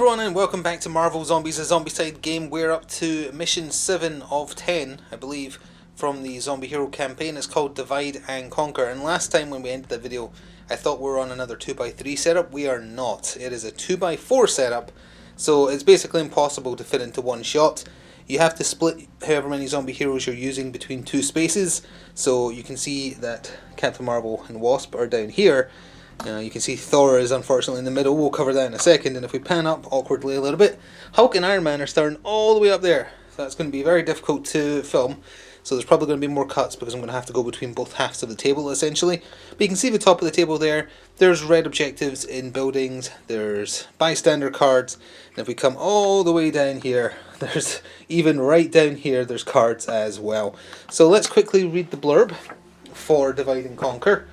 everyone and welcome back to Marvel Zombies, a Zombicide game. We're up to mission 7 of 10, I believe, from the Zombie Hero campaign. It's called Divide and Conquer, and last time when we ended that video I thought we were on another 2x3 setup. We are not. It is a 2x4 setup, so it's basically impossible to fit into one shot. You have to split however many zombie heroes you're using between two spaces, so you can see that Captain Marvel and Wasp are down here. You can see Thor is unfortunately in the middle. We'll cover that in a second. And if we pan up awkwardly a little bit, Hulk and Iron Man are starting all the way up there. So that's going to be very difficult to film. So there's probably going to be more cuts because I'm going to have to go between both halves of the table essentially. But you can see the top of the table there. There's red objectives in buildings. There's bystander cards. And if we come all the way down here, there's even right down here, there's cards as well. So let's quickly read the blurb for Divide and Conquer.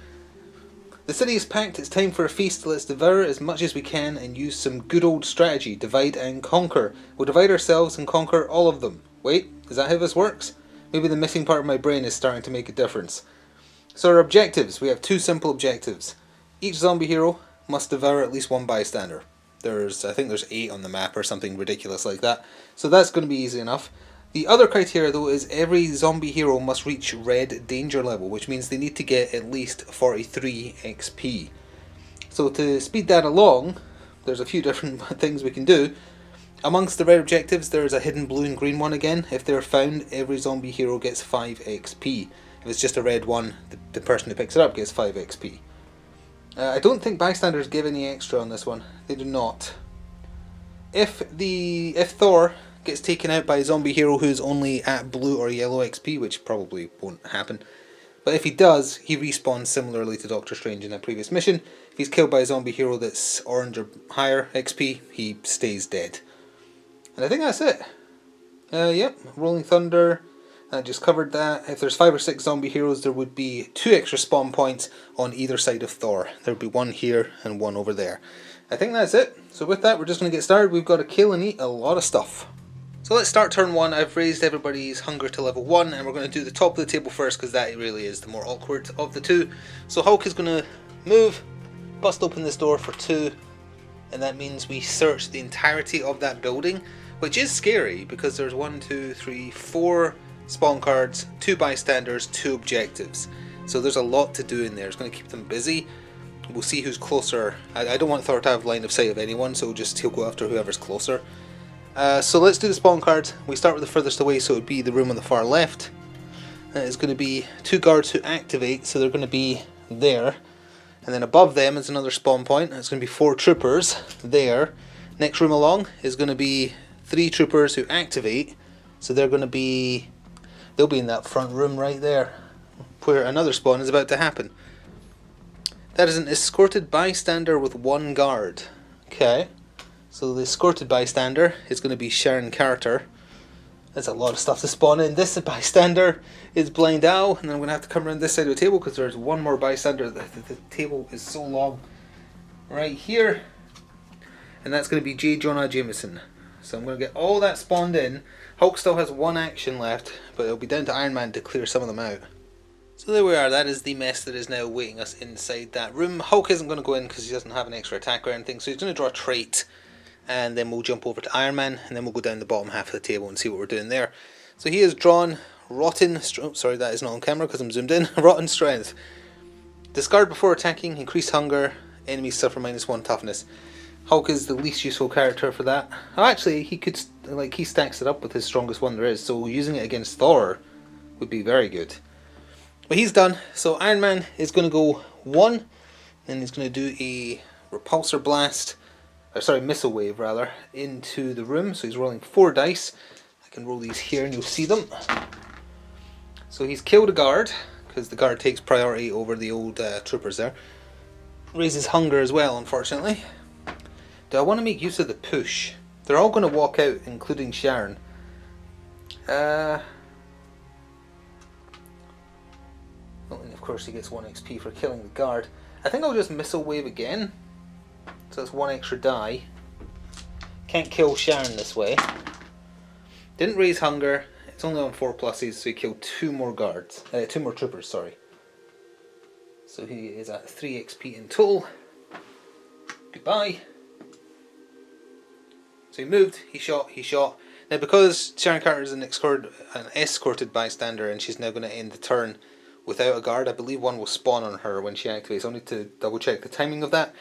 The city is packed, it's time for a feast. Let's devour as much as we can and use some good old strategy. Divide and conquer. We'll divide ourselves and conquer all of them. Wait, is that how this works? Maybe the missing part of my brain is starting to make a difference. So our objectives, we have two simple objectives. Each zombie hero must devour at least one bystander. I think there's 8 on the map or something ridiculous like that. So that's going to be easy enough. The other criteria though is every zombie hero must reach red danger level, which means they need to get at least 43 XP. So to speed that along, there's a few different things we can do. Amongst the red objectives there's a hidden blue and green one again. If they're found, every zombie hero gets 5 XP. If it's just a red one, the person who picks it up gets 5 XP. I don't think bystanders give any extra on this one. They do not. If Thor gets taken out by a zombie hero who's only at blue or yellow XP, which probably won't happen, but if he does, he respawns similarly to Doctor Strange in that previous mission. If he's killed by a zombie hero that's orange or higher XP, he stays dead. And I think that's it. Yep, Rolling Thunder, I just covered that. If there's 5 or 6 zombie heroes, there would be 2 extra spawn points on either side of Thor. There would be one here and one over there. I think that's it. So with that, we're just going to get started. We've got to kill and eat a lot of stuff. So let's start turn 1. I've raised everybody's hunger to level 1 and we're going to do the top of the table first because that really is the more awkward of the two. So Hulk is going to move, bust open this door for 2, and that means we search the entirety of that building, which is scary because there's 1, 2, 3, 4 spawn cards, 2 bystanders, 2 objectives. So there's a lot to do in there. It's going to keep them busy. We'll see who's closer. I don't want Thor to have line of sight of anyone, so he'll go after whoever's closer. So let's do the spawn cards. We start with the furthest away, so it would be the room on the far left. It's going to be 2 guards who activate, so they're going to be there. And then above them is another spawn point. It's going to be 4 troopers there. Next room along is going to be 3 troopers who activate, so they'll be in that front room right there, where another spawn is about to happen. That is an escorted bystander with 1 guard. Okay. So the escorted bystander is going to be Sharon Carter. There's a lot of stuff to spawn in. This bystander is Blind Owl, and then I'm going to have to come around this side of the table because there's one more bystander. The table is so long. Right here. And that's going to be J. Jonah Jameson. So I'm going to get all that spawned in. Hulk still has 1 action left, but it'll be down to Iron Man to clear some of them out. So there we are, that is the mess that is now awaiting us inside that room. Hulk isn't going to go in because he doesn't have an extra attack or anything, so he's going to draw a trait. And then we'll jump over to Iron Man, and then we'll go down the bottom half of the table and see what we're doing there. So he has drawn Rotten... sorry, that is not on camera because I'm zoomed in. Rotten Strength. Discard before attacking, increase hunger, enemies suffer -1 toughness. Hulk is the least useful character for that. Oh, actually, he stacks it up with his strongest one there is, so using it against Thor would be very good. But he's done, so Iron Man is going to go 1, and he's going to do a repulsor blast, missile wave rather, into the room. So he's rolling 4 dice. I can roll these here and you'll see them. So he's killed a guard, because the guard takes priority over the old troopers there. Raises hunger as well, unfortunately. Do I want to make use of the push? They're all going to walk out, including Sharon. Well, and of course he gets 1 XP for killing the guard. I think I'll just missile wave again. So that's 1 extra die. Can't kill Sharon this way. Didn't raise hunger. It's only on 4 pluses, so he killed 2 more guards. 2 more troopers, sorry. So he is at 3 XP in total. Goodbye. So he moved, he shot, he shot. Now because Sharon Carter is an escorted bystander and she's now going to end the turn without a guard, I believe one will spawn on her when she activates. I'll need to double check the timing of that.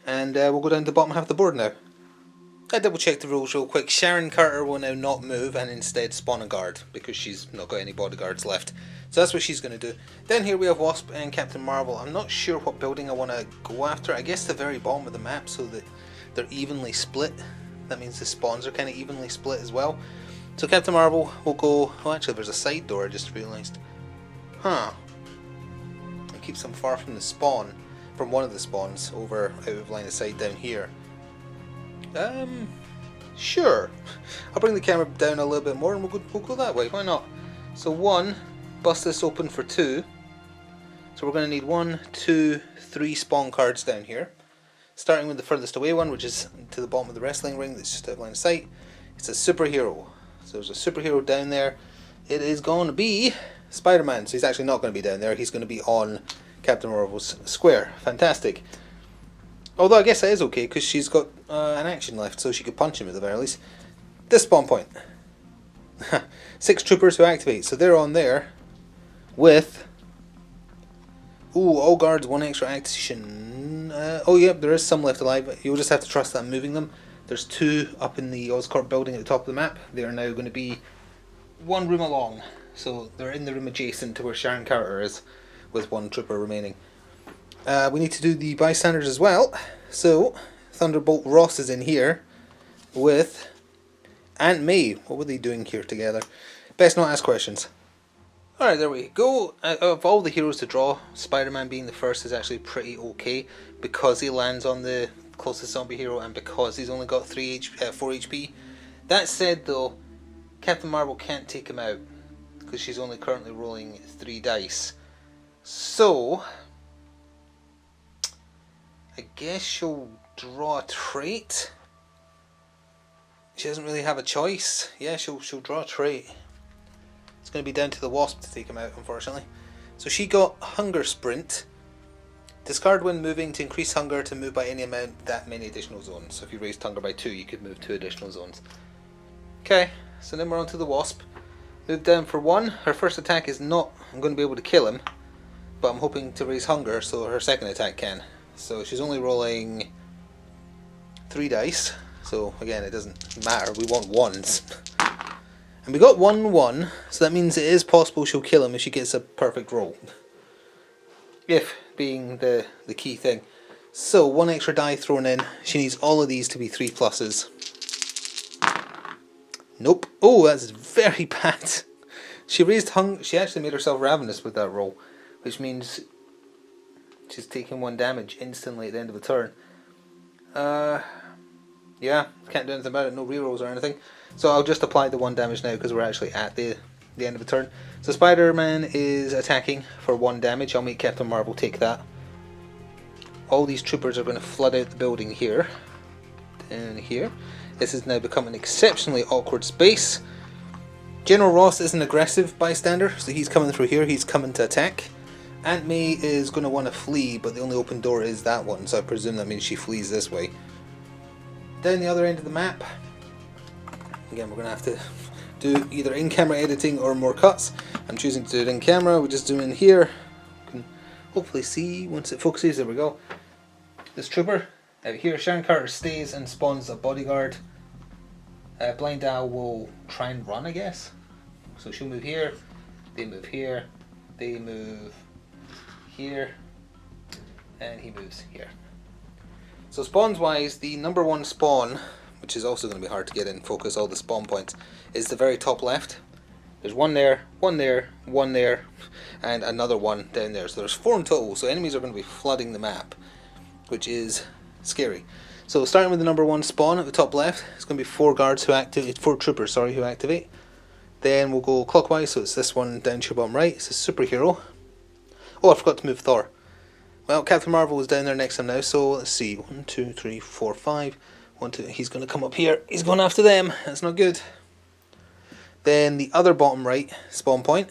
And we'll go down to the bottom half of the board now. I double checked the rules real quick. Sharon Carter will now not move and instead spawn a guard because she's not got any bodyguards left. So that's what she's going to do. Then here we have Wasp and Captain Marvel. I'm not sure what building I want to go after. I guess the very bottom of the map so that they're evenly split. That means the spawns are kind of evenly split as well. So Captain Marvel will go... Oh, actually there's a side door I just realised. Huh. It keeps them far from the spawn. From one of the spawns over out of line of sight down here. Sure. I'll bring the camera down a little bit more and we'll go that way. Why not? So 1, bust this open for 2. So we're going to need 1, 2, 3 spawn cards down here. Starting with the furthest away one, which is to the bottom of the wrestling ring, that's just out of line of sight. It's a superhero. So there's a superhero down there. It is going to be Spider-Man. So he's actually not going to be down there. He's going to be on Captain Marvel's square. Fantastic. Although I guess that is okay because she's got an action left, so she could punch him at the very least. This spawn point. 6 troopers who activate, so they're on there with... Ooh, all guards, 1 extra action. Oh yeah, there is some left alive. You'll just have to trust that I'm moving them. There's 2 up in the Oscorp building at the top of the map. They are now going to be 1 room along. So they're in the room adjacent to where Sharon Carter is, with 1 trooper remaining. We need to do the bystanders as well. So Thunderbolt Ross is in here with Aunt May. What were they doing here together? Best not ask questions. Alright, there we go. Of all the heroes to draw, Spider-Man being the first is actually pretty okay because he lands on the closest zombie hero and because he's only got 4 HP. That said though, Captain Marvel can't take him out because she's only currently rolling 3 dice. So I guess she'll draw a trait. She doesn't really have a choice. Yeah, she'll draw a trait. It's going to be down to the Wasp to take him out, unfortunately. So she got Hunger Sprint. Discard when moving to increase hunger to move by any amount that many additional zones. So if you raised hunger by 2, you could move 2 additional zones. Okay, so then we're on to the Wasp. Move down for 1. Her first attack is not... I'm going to be able to kill him. But I'm hoping to raise hunger so her second attack can. So she's only rolling 3 dice. So again, it doesn't matter. We want 1s. And we got 1-1. So that means it is possible she'll kill him if she gets a perfect roll. If being the key thing. So 1 extra die thrown in. She needs all of these to be 3 pluses. Nope. Oh, that's very bad. She raised hunger. She actually made herself ravenous with that roll, which means she's taking 1 damage instantly at the end of the turn. Yeah, can't do anything about it. No rerolls or anything. So I'll just apply the 1 damage now because we're actually at the end of the turn. So Spider-Man is attacking for 1 damage. I'll make Captain Marvel take that. All these troopers are going to flood out the building here. Down here. This has now become an exceptionally awkward space. General Ross is an aggressive bystander, so he's coming through here. He's coming to attack. Aunt May is going to want to flee, but the only open door is that one, so I presume that means she flees this way. Down the other end of the map, again we're going to have to do either in-camera editing or more cuts. I'm choosing to do it in camera. We just zoom in here. You can hopefully see once it focuses. There we go. This trooper out here, Sharon Carter stays and spawns a bodyguard. Blind Owl will try and run, I guess. So she'll move here, they move here, they move here, and he moves here. So spawns wise, the number 1 spawn, which is also going to be hard to get in focus, all the spawn points, is the very top left. There's 1 there, 1 there, 1 there, and another 1 down there. So there's 4 in total, so enemies are going to be flooding the map, which is scary. So starting with the number 1 spawn at the top left, it's going to be 4 guards who activate, 4 troopers, sorry, who activate. Then we'll go clockwise, so it's this one down to your bottom right. It's a superhero. Oh, I forgot to move Thor. Well, Captain Marvel is down there next to him now, so let's see. 1, 2, 3, 4, 5. 1, 2. He's going to come up here. He's going after them. That's not good. Then the other bottom right spawn point.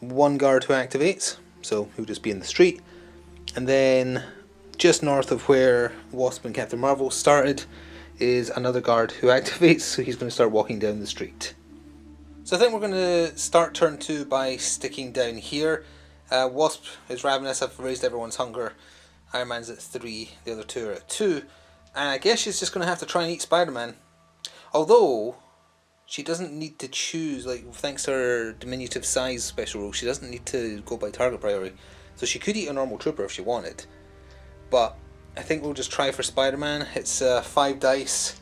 1 guard who activates, so he'll just be in the street. And then just north of where Wasp and Captain Marvel started is another guard who activates, so he's going to start walking down the street. So I think we're going to start turn 2 by sticking down here. Wasp is ravenous, I've raised everyone's hunger. Iron Man's at 3, the other 2 are at 2. And I guess she's just going to have to try and eat Spider-Man. Although, she doesn't need to choose, like, thanks to her diminutive size special rule, she doesn't need to go by target priority. So she could eat a normal trooper if she wanted. But I think we'll just try for Spider-Man. It's 5 dice,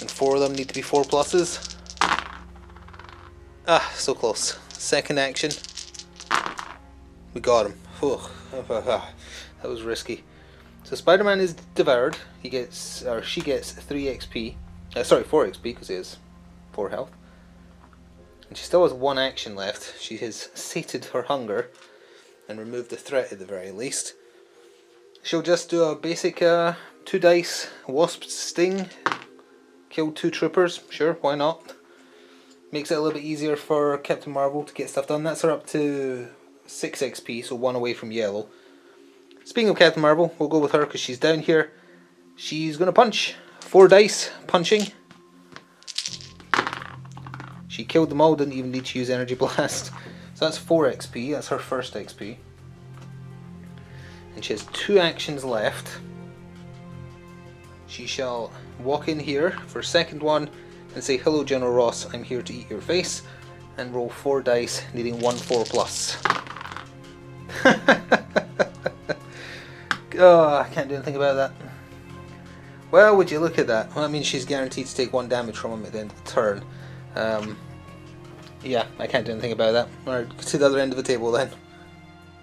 and 4 of them need to be 4 pluses. Ah, so close. Second action. We got him. That was risky. So Spider-Man is devoured. He gets, or she gets 3 XP. Sorry, 4 XP because he has 4 health. And she still has 1 action left. She has sated her hunger and removed the threat at the very least. She'll just do a basic 2 dice wasp sting. Kill 2 troopers. Sure, why not? Makes it a little bit easier for Captain Marvel to get stuff done. That's her up to 6 XP, so 1 away from yellow. Speaking of Captain Marvel, we'll go with her because she's down here. She's going to punch. 4 dice, punching. She killed them all, didn't even need to use Energy Blast. So that's 4 XP, that's her first XP. And she has 2 actions left. She shall walk in here for a second one and say, "Hello General Ross, I'm here to eat your face," and roll 4 dice, needing 1 4 plus. Oh, I can't do anything about that. Well, would you look at that? Well, that means she's guaranteed to take 1 damage from him at the end of the turn. Yeah, I can't do anything about that. Alright, to the other end of the table then.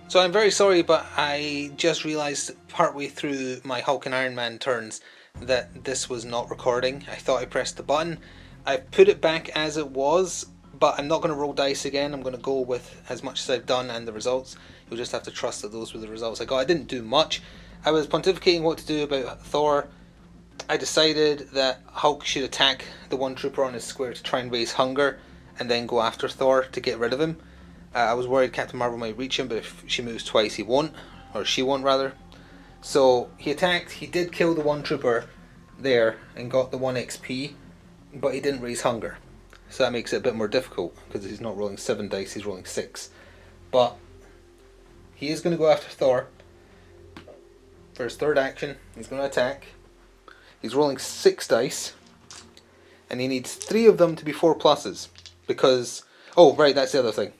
So I'm very sorry, but I just realised partway through my Hulk and Iron Man turns that this was not recording. I thought I pressed the button. I put it back as it was, but I'm not going to roll dice again. I'm going to go with as much as I've done and the results. You'll just have to trust that those were the results I got. I didn't do much. I was pontificating what to do about Thor. I decided that Hulk should attack the 1 trooper on his square to try and raise hunger, and then go after Thor to get rid of him. I was worried Captain Marvel might reach him, but if she moves twice he won't, or she won't rather. So he attacked, he did kill the 1 trooper there and got the 1 XP, but he didn't raise hunger. So that makes it a bit more difficult, because he's not rolling 7 dice, he's rolling 6. But he is going to go after Thor for his 3rd action. He's going to attack. He's rolling 6 dice, and he needs 3 of them to be 4 pluses, because, oh right, that's the other thing.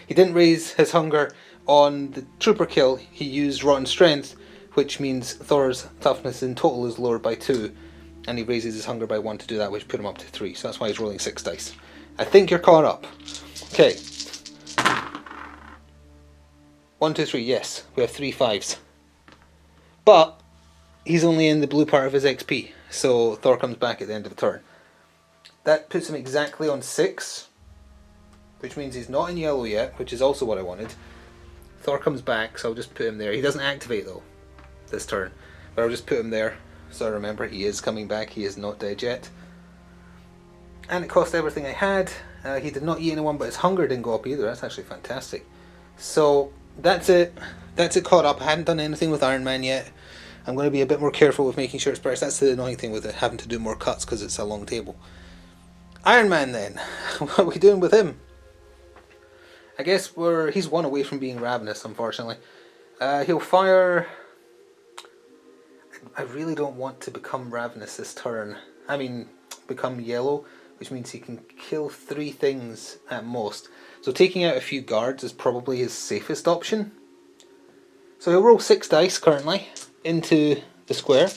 He didn't raise his hunger on the trooper kill. He used Rotten Strength, which means Thor's toughness in total is lowered by 2, and he raises his hunger by 1 to do that, which put him up to 3, so that's why he's rolling 6 dice. I think you're caught up. Okay. 1, 2, 3, yes, we have 3 5s. But he's only in the blue part of his XP, so Thor comes back at the end of the turn. That puts him exactly on 6, which means he's not in yellow yet, which is also what I wanted. Thor comes back, so I'll just put him there. He doesn't activate though, this turn, but I'll just put him there, so I remember he is coming back, he is not dead yet. And it cost everything I had. He did not eat anyone, but his hunger didn't go up either. That's actually fantastic. So that's it. That's it caught up. I hadn't done anything with Iron Man yet. I'm going to be a bit more careful with making sure it's pressed. That's the annoying thing with it, having to do more cuts because it's a long table. Iron Man then. What are we doing with him? I guess he's 1 away from being ravenous, unfortunately. He'll fire... I really don't want to become ravenous this turn. I mean, become yellow, which means he can kill 3 things at most. So taking out a few guards is probably his safest option. So he'll roll 6 dice currently into the square.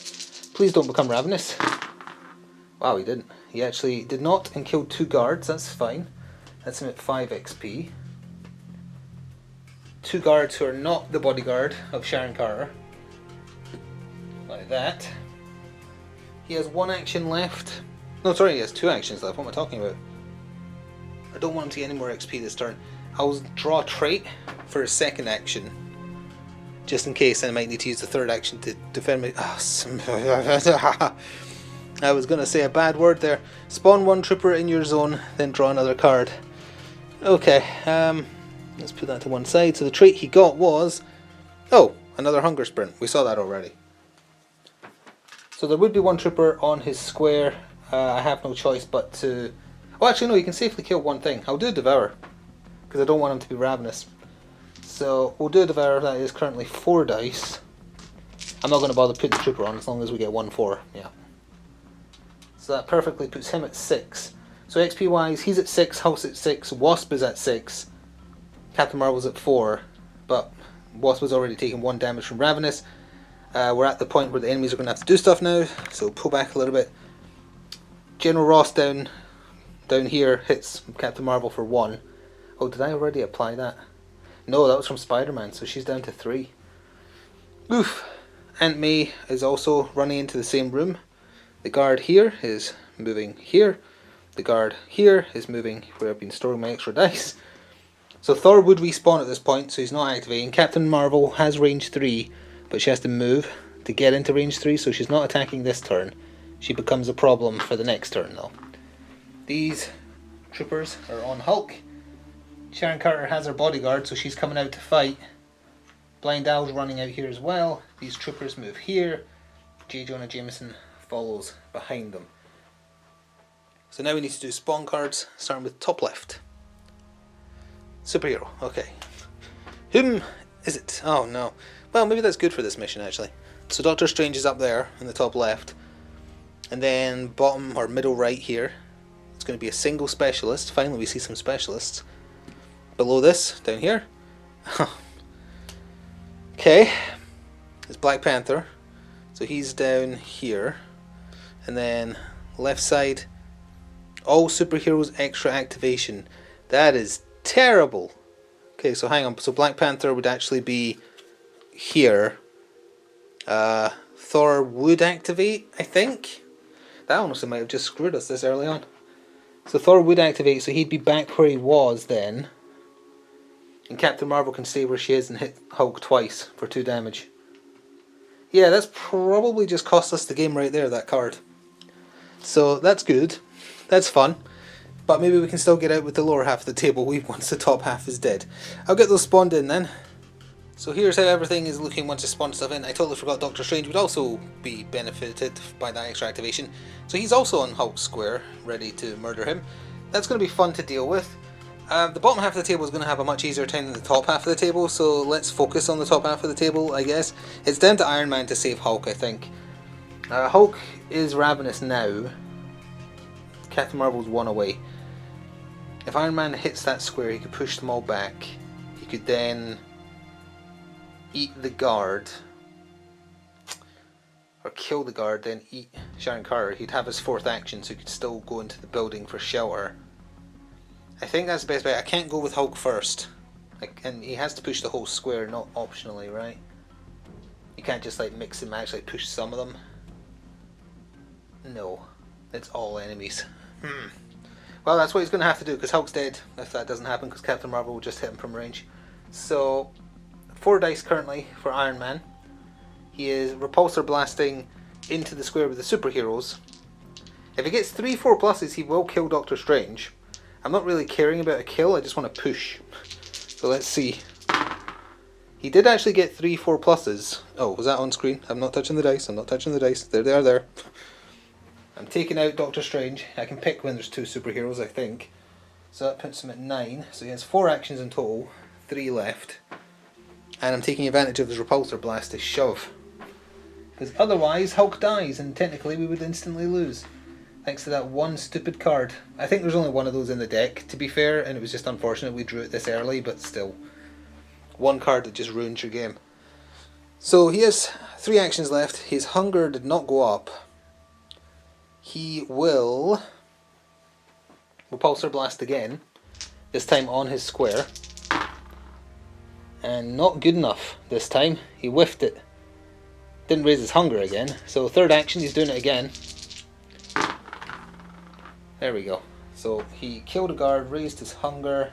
Please don't become ravenous. Wow, he didn't. He actually did not and killed 2 guards. That's fine. That's him at 5 XP. 2 guards who are not the bodyguard of Sharon Carter. Like that. He has 1 action left. No, sorry, he has 2 actions left. What am I talking about? I don't want him to get any more XP this turn. I'll draw a trait for his 2nd action, just in case I might need to use the 3rd action to defend me. Oh, I was going to say a bad word there. Spawn 1 trooper in your zone, then draw another card. Okay, let's put that to one side. So the trait he got was... Oh, another hunger sprint. We saw that already. So So there would be one trooper on his square. I have no choice but to... Oh, actually no, you can safely kill one thing. I'll do a Devour, because I don't want him to be ravenous. So we'll do a Devour. That is currently 4 dice. I'm not going to bother putting the trooper on as long as we get 1-4. Yeah. So that perfectly puts him at 6. So XP wise, he's at 6, Hulk's at 6, Wasp is at 6, Captain Marvel's at 4, but Wasp has already taken 1 damage from Ravenous. We're at the point where the enemies are going to have to do stuff now, so pull back a little bit. General Ross down here hits Captain Marvel for 1. Oh, did I already apply that? No, that was from Spider-Man, so she's down to 3. Oof. Aunt May is also running into the same room. The guard here is moving here. The guard here is moving where I've been storing my extra dice. So Thor would respawn at this point, so he's not activating. Captain Marvel has range 3, but she has to move to get into range 3, so she's not attacking this turn. She becomes a problem for the next turn though. These troopers are on Hulk. Sharon Carter has her bodyguard, so she's coming out to fight. Blind Owl's running out here as well. These troopers move here. J. Jonah Jameson follows behind them. So now we need to do spawn cards, starting with top left. Superhero, okay. Whom is it? Oh no. Well, maybe that's good for this mission actually. So Doctor Strange is up there in the top left. And then bottom or middle right here, it's going to be a single specialist. Finally we see some specialists. Below this, down here. Okay. It's Black Panther. So he's down here. And then left side, all superheroes extra activation. That is terrible. Okay, so hang on. So Black Panther would actually be here. Thor would activate, I think. That honestly might have just screwed us this early on. So Thor would activate, so he'd be back where he was then. And Captain Marvel can stay where she is and hit Hulk twice for 2 damage. Yeah, that's probably just cost us the game right there, that card. So that's good. That's fun. But maybe we can still get out with the lower half of the table once the top half is dead. I'll get those spawned in then. So here's how everything is looking once I spawn stuff in. I totally forgot Doctor Strange would also be benefited by that extra activation. So he's also on Hulk's square, ready to murder him. That's going to be fun to deal with. The bottom half of the table is going to have a much easier time than the top half of the table, so let's focus on the top half of the table, I guess. It's down to Iron Man to save Hulk, I think. Hulk is ravenous now. Captain Marvel's 1 away. If Iron Man hits that square, he could push them all back. He could then eat the guard, or kill the guard, then eat Sharon Carter. He'd have his 4th action, so he could still go into the building for shelter. I think that's the best bet. I can't go with Hulk first. And he has to push the whole square, not optionally, right? You can't just like mix and match, like push some of them. No. It's all enemies. Well, that's what he's going to have to do, because Hulk's dead if that doesn't happen, because Captain Marvel will just hit him from range. So, 4 dice currently for Iron Man. He is repulsor blasting into the square with the superheroes. If he gets 3-4 pluses, he will kill Doctor Strange. I'm not really caring about a kill, I just want to push. So let's see. He did actually get 3-4 pluses. Oh, was that on screen? I'm not touching the dice, I'm not touching the dice. There they are there. I'm taking out Doctor Strange. I can pick when there's 2 superheroes, I think. So that puts him at 9. So he has 4 actions in total, 3 left. And I'm taking advantage of his repulsor blast to shove. Because otherwise Hulk dies and technically we would instantly lose. Thanks to that one stupid card. I think there's only one of those in the deck, to be fair, and it was just unfortunate we drew it this early, but still. One card that just ruins your game. So he has 3 actions left. His hunger did not go up. He will repulsor blast again, this time on his square. And not good enough this time. He whiffed it. Didn't raise his hunger again. So 3rd action, he's doing it again. There we go. So he killed a guard, raised his hunger.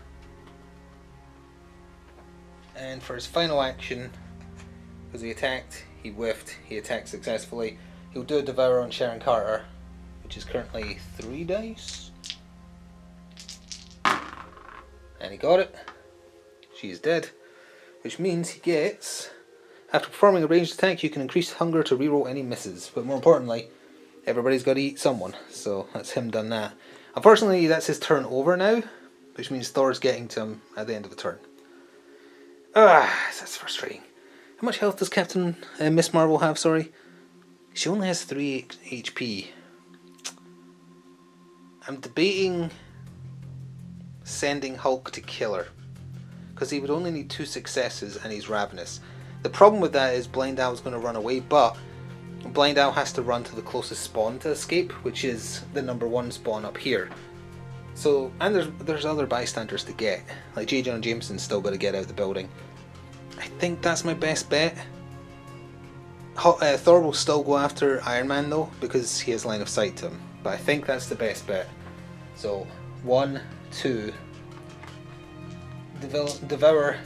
And for his final action, because he attacked, he whiffed, he attacked successfully. He'll do a Devour on Sharon Carter, which is currently 3 dice. And he got it. She is dead. Which means he gets After performing a ranged attack, you can increase hunger to reroll any misses. But more importantly, everybody's got to eat someone. So that's him done that. Unfortunately, that's his turn over now, which means Thor's getting to him at the end of the turn. That's frustrating. How much health does Captain Miss Marvel have, sorry? She only has 3 HP. I'm debating sending Hulk to kill her, because he would only need 2 successes and he's ravenous. The problem with that is Blind Owl's going to run away, but Blind Owl has to run to the closest spawn to escape, which is the number 1 spawn up here. So, and there's other bystanders to get, like J. Jonah Jameson's still got to get out of the building. I think that's my best bet. Thor will still go after Iron Man though, because he has line of sight to him. But I think that's the best bet. So, 1, 2, Devour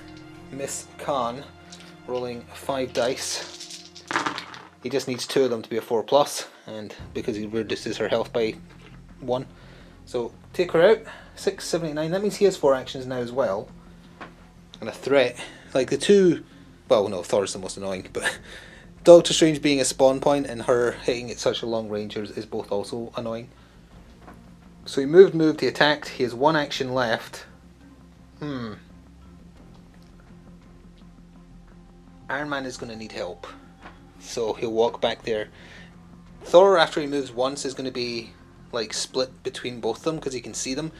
Miss Khan, rolling 5 dice. He just needs 2 of them to be a 4+, and because he reduces her health by 1. So, take her out, 6, 7, 8, 9. That means he has 4 actions now as well. And a threat. Like the 2, well no, Thor's the most annoying, but Doctor Strange being a spawn point and her hitting at such a long range is both also annoying. So he moved, he attacked, he has 1 action left. Iron Man is going to need help. So he'll walk back there. Thor, after he moves once, is going to be like split between both of them because he can see them.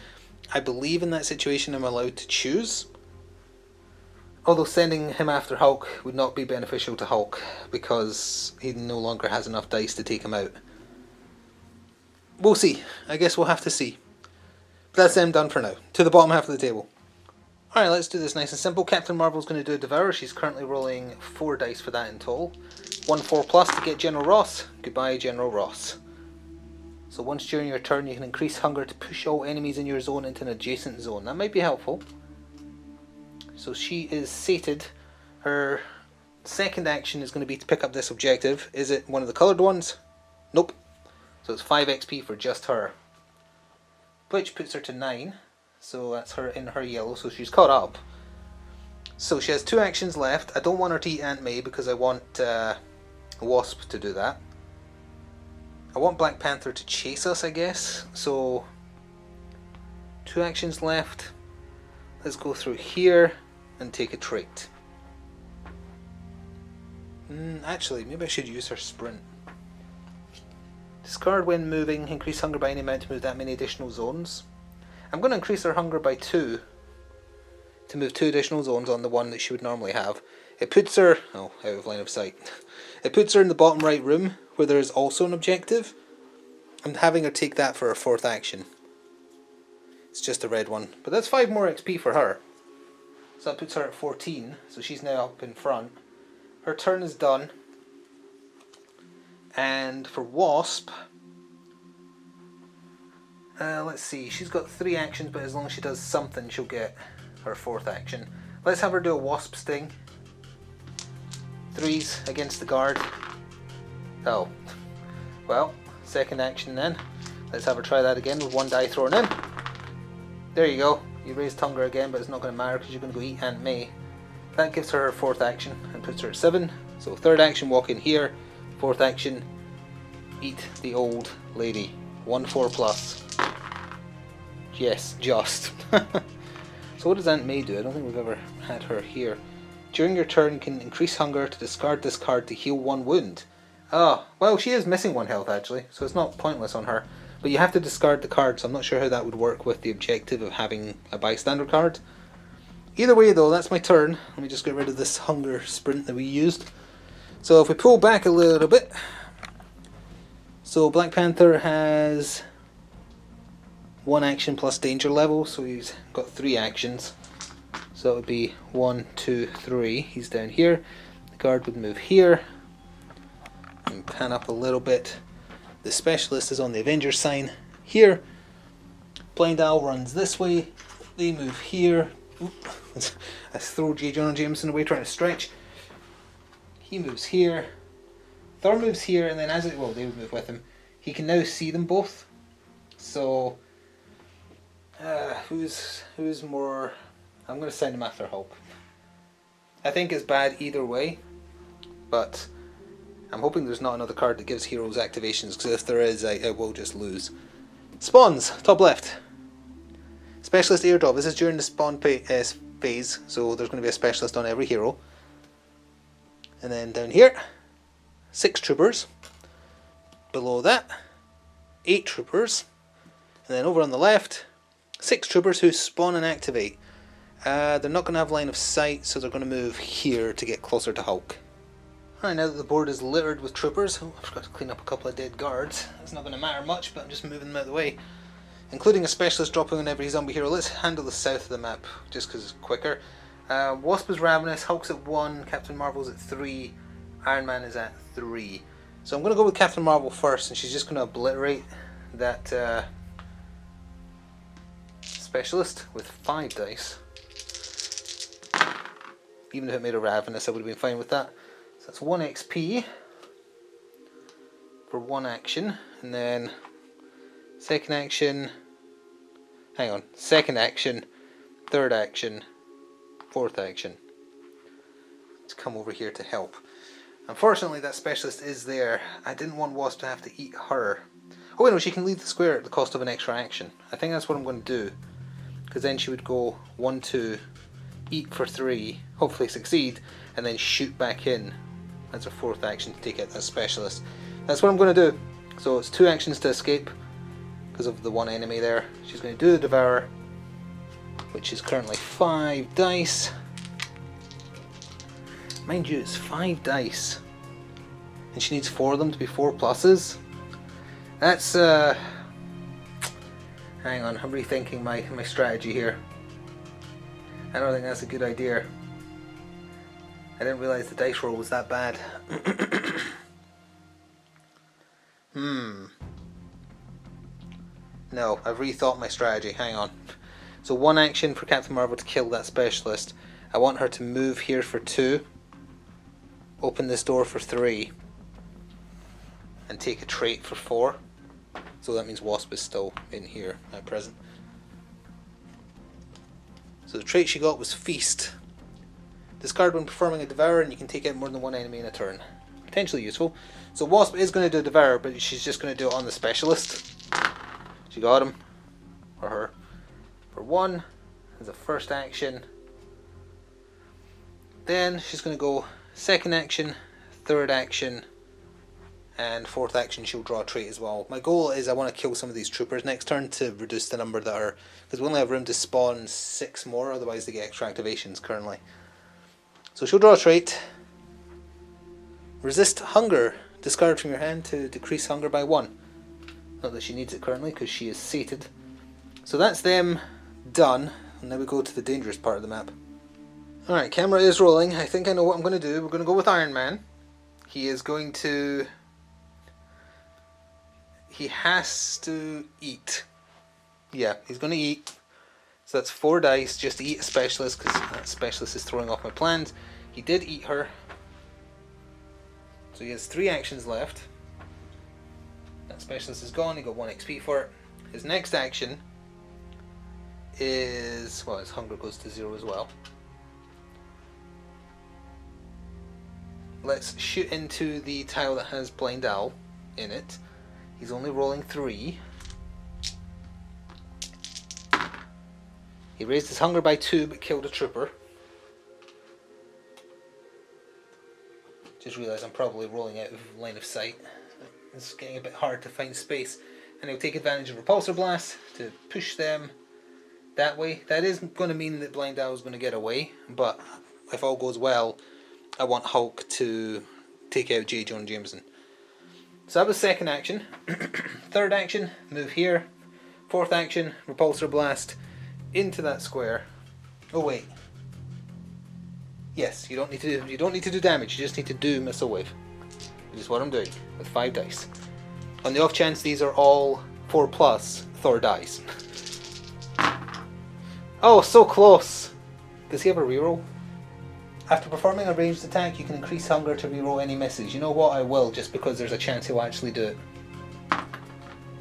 I believe in that situation I'm allowed to choose. Although sending him after Hulk would not be beneficial to Hulk because he no longer has enough dice to take him out. We'll see. I guess we'll have to see. But that's them done for now. To the bottom half of the table. Alright, let's do this nice and simple. Captain Marvel's going to do a Devour. She's currently rolling 4 dice for that in total. 1 4+ to get General Ross. Goodbye, General Ross. So once during your turn you can increase hunger to push all enemies in your zone into an adjacent zone. That might be helpful. So she is sated. Her second action is going to be to pick up this objective. Is it one of the coloured ones? Nope. So it's 5 XP for just her. Which puts her to 9. So that's her in her yellow, so she's caught up. So she has 2 actions left. I don't want her to eat Aunt May because I want Wasp to do that. I want Black Panther to chase us, I guess. So 2 actions left. Let's go through here and take a trait. Actually, maybe I should use her sprint. Discard when moving, increase hunger by any amount to move that many additional zones. I'm going to increase her hunger by 2 to move 2 additional zones on the one that she would normally have. It puts her, out of line of sight. It puts her in the bottom right room where there is also an objective. I'm having her take that for her 4th action. It's just a red one, but that's 5 more XP for her. So that puts her at 14, so she's now up in front. Her turn is done. And for Wasp, let's see, she's got 3 actions, but as long as she does something, she'll get her 4th action. Let's have her do a Wasp Sting. 3s against the guard. Oh, well, second action then. Let's have her try that again with 1 die thrown in. There you go. You raised hunger again, but it's not going to matter because you're going to go eat Aunt May. That gives her her 4th action and puts her at 7. So 3rd action, walk in here. 4th action, eat the old lady. 1 4+. Yes, just. So what does Aunt May do? I don't think we've ever had her here. During your turn, you can increase hunger to discard this card to heal 1 wound. Ah, well, she is missing 1 health actually, so it's not pointless on her. But you have to discard the card, so I'm not sure how that would work with the objective of having a bystander card. Either way though, that's my turn. Let me just get rid of this hunger sprint that we used. So if we pull back a little bit. So Black Panther has 1 action plus danger level, so he's got 3 actions. So it would be 1, 2, 3. He's down here. The guard would move here. And pan up a little bit. The specialist is on the Avengers sign here. Blind Owl runs this way. They move here. Oop. I throw J. Jonah Jameson away trying to stretch. He moves here. Thor moves here, and then as it, well, they would move with him. He can now see them both. So, who's more? I'm going to send him after Hulk. I think it's bad either way. but I'm hoping there's not another card that gives heroes activations, because if there is, I will just lose. Spawns, top left. Specialist airdrop. This is during the spawn phase, so there's going to be a specialist on every hero. And then down here, 6 troopers. Below that, 8 troopers. And then over on the left, 6 troopers who spawn and activate. They're not going to have line of sight, so they're going to move here to get closer to Hulk. Alright, now that the board is littered with troopers, I forgot to clean up a couple of dead guards. It's not going to matter much, but I'm just moving them out of the way. Including a specialist dropping on every zombie hero. Let's handle the south of the map, just because it's quicker. Wasp is Ravenous, Hulk's at 1, Captain Marvel's at 3, Iron Man is at 3. So I'm going to go with Captain Marvel first, and she's just going to obliterate that specialist with 5 dice. Even if it made a Ravenous, I would have been fine with that. So that's 1 XP for 1 action, and then second action, second action, third action, fourth action. Let's come over here to help. Unfortunately, that specialist is there. I didn't want Wasp to have to eat her. Oh wait, no, she can leave the square at the cost of an extra action. I think that's what I'm going to do, because then she would go 1, 2, eat for 3, hopefully succeed, and then shoot back in as her fourth action to take out that specialist. That's what I'm going to do. So it's 2 actions to escape because of the 1 enemy there. She's going to do the Devour, which is currently 5 dice. Mind you, it's 5 dice, and she needs 4 of them to be 4 pluses. That's hang on, I'm rethinking my strategy here. I don't think that's a good idea. I didn't realise the dice roll was that bad. No, I've rethought my strategy. Hang on. So 1 action for Captain Marvel to kill that specialist. I want her to move here for 2, open this door for 3, and take a trait for 4. So that means Wasp is still in here at present. So the trait she got was Feast. Discard when performing a Devour, and you can take out more than 1 enemy in a turn. Potentially useful. So Wasp is going to do a Devour, but she's just going to do it on the specialist. She got him, or her, for 1 as a first action. Then she's going to go second action, third action, and fourth action she'll draw a trait as well. My goal is I want to kill some of these troopers next turn to reduce the number that are, because we only have room to spawn 6 more, otherwise they get extra activations currently. So she'll draw a trait. Resist Hunger. Discard from your hand to decrease hunger by 1. Not that she needs it currently because she is sated. So that's them done. And now we go to the dangerous part of the map. Alright, camera is rolling. I think I know what I'm going to do. We're going to go with Iron Man. He is going to... He has to eat. Yeah, he's going to eat. So that's 4 dice just to eat a specialist, because that specialist is throwing off my plans. He did eat her. So he has 3 actions left. That specialist is gone, he got 1 XP for it. His next action is... well, his hunger goes to 0 as well. Let's shoot into the tile that has Blind Owl in it. He's only rolling 3. He raised his hunger by 2 but killed a trooper. Just realised I'm probably rolling out of line of sight. It's getting a bit hard to find space. And he'll take advantage of Repulsor Blast to push them that way. That isn't going to mean that Blind Owl is going to get away, but if all goes well, I want Hulk to take out J. Jonah Jameson. So that was second action. Third action, move here. Fourth action, Repulsor Blast into that square. Oh wait. Yes, you don't need to do damage. You just need to do Missile Wave, which is what I'm doing with 5 dice. On the off chance these are all 4+ Thor dice. Oh, so close. Does he have a reroll? After performing a ranged attack, you can increase hunger to reroll any misses. You know what? I will, just because there's a chance he'll actually do it.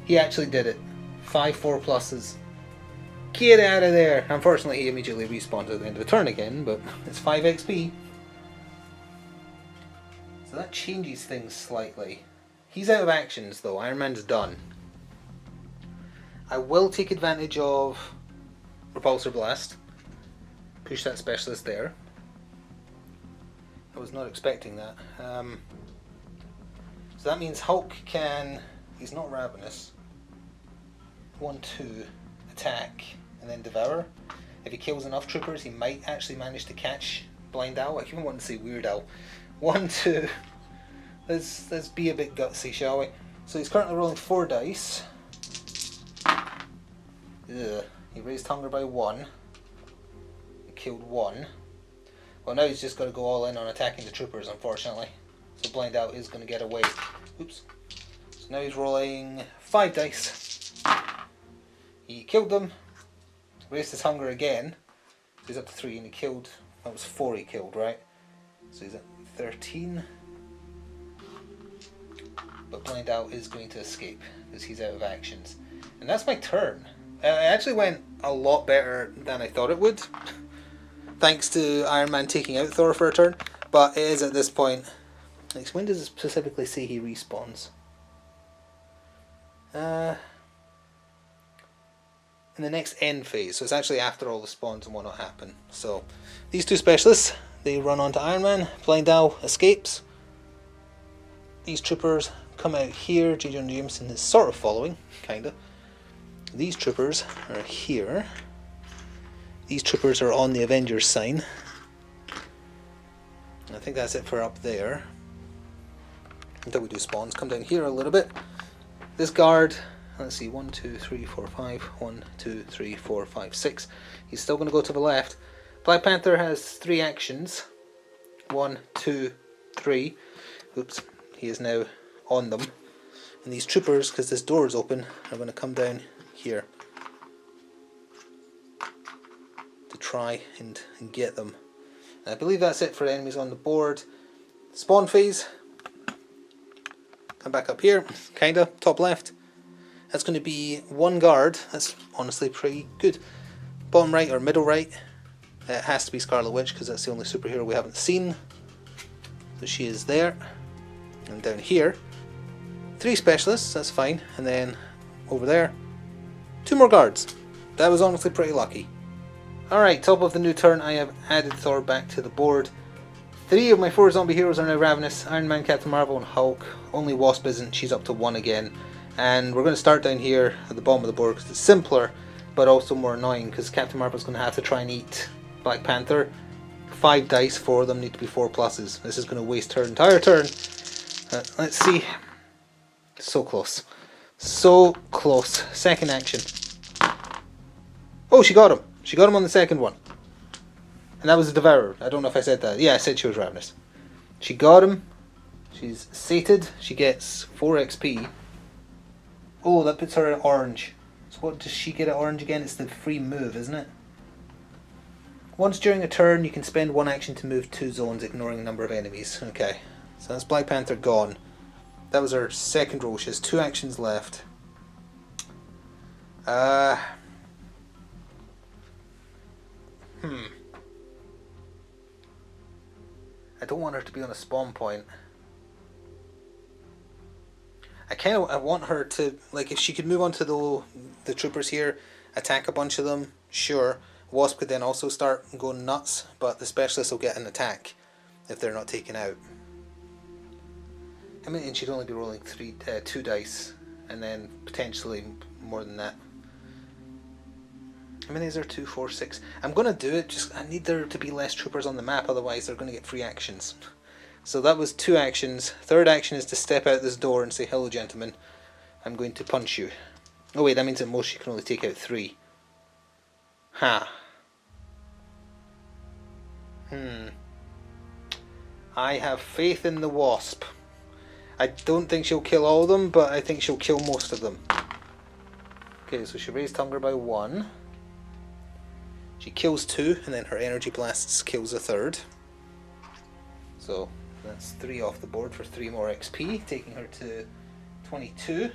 He actually did it. 5 4+. Get out of there! Unfortunately, he immediately respawned at the end of the turn again, but it's 5 XP. So that changes things slightly. He's out of actions though, Iron Man's done. I will take advantage of Repulsor Blast. Push that specialist there. I was not expecting that. So that means Hulk can... He's not ravenous. 1, 2, attack, and then devour. If he kills enough troopers, he might actually manage to catch Blind Owl. I even want to say Weird Owl. 1, 2. Let's be a bit gutsy, shall we? So he's currently rolling 4 dice. Ugh. He raised hunger by 1. He killed 1. Well, now he's just got to go all in on attacking the troopers, unfortunately. So Blind Owl is going to get away. Oops. So now he's rolling 5 dice. He killed them, raised his hunger again, so he's up to 3, and he killed, that was 4 he killed, right? So he's at 13. But Blind Owl is going to escape, because he's out of actions. And that's my turn. It actually went a lot better than I thought it would, thanks to Iron Man taking out Thor for a turn, but it is at this point. Like, when does it specifically say he respawns? In the next end phase, so it's actually after all the spawns and whatnot happen. So these 2 specialists, they run onto Iron Man. Blind Owl escapes. These troopers come out here. J. Jonah Jameson is sort of following, kinda. These troopers are here. These troopers are on the Avengers sign. I think that's it for up there. Until we do spawns, come down here a little bit. This guard, let's see, 1, 2, 3, 4, 5. 1, 2, 3, 4, 5, 6. He's still going to go to the left. Black Panther has 3 actions. 1, 2, 3. Oops, he is now on them. And these troopers, because this door is open, are going to come down here to try and get them. And I believe that's it for enemies on the board. Spawn phase. Come back up here, kinda, top left. That's going to be 1 guard. That's honestly pretty good. Bottom right or middle right, it has to be Scarlet Witch because that's the only superhero we haven't seen. So she is there. And down here, 3 specialists, that's fine. And then over there, 2 more guards. That was honestly pretty lucky. Alright, top of the new turn, I have added Thor back to the board. 3 of my 4 zombie heroes are now ravenous. Iron Man, Captain Marvel and Hulk. Only Wasp isn't, she's up to 1 again. And we're going to start down here at the bottom of the board because it's simpler, but also more annoying because Captain Marvel's going to have to try and eat Black Panther. 5 dice, 4 of them need to be 4 pluses. This is going to waste her entire turn. Let's see. So close. So close. Second action. Oh, she got him. She got him on the second one. And that was a Devourer. I don't know if I said that. Yeah, I said she was ravenous. She got him. She's sated. She gets 4 XP. Oh, that puts her at orange. So what does she get at orange again? It's the free move, isn't it? Once during a turn, you can spend 1 action to move 2 zones, ignoring the number of enemies. Okay, so that's Black Panther gone. That was her second roll. She has 2 actions left. I don't want her to be on a spawn point. I want her to, like, if she could move on to the troopers here, attack a bunch of them, sure. Wasp could then also start going nuts, but the specialists will get an attack if they're not taken out. I mean, and she'd only be rolling 2 dice, and then potentially more than that. How many is there? 2, 4, 6. I'm going to do it, just I need there to be less troopers on the map, otherwise they're going to get free actions. So that was 2 actions. Third action is to step out this door and say, hello gentlemen, I'm going to punch you. Oh wait, that means at most you can only take out 3. Ha. I have faith in the Wasp. I don't think she'll kill all of them, but I think she'll kill most of them. Okay, so she raised hunger by 1. She kills 2, and then her energy blasts kills a third. So that's 3 off the board for 3 more XP, taking her to 22.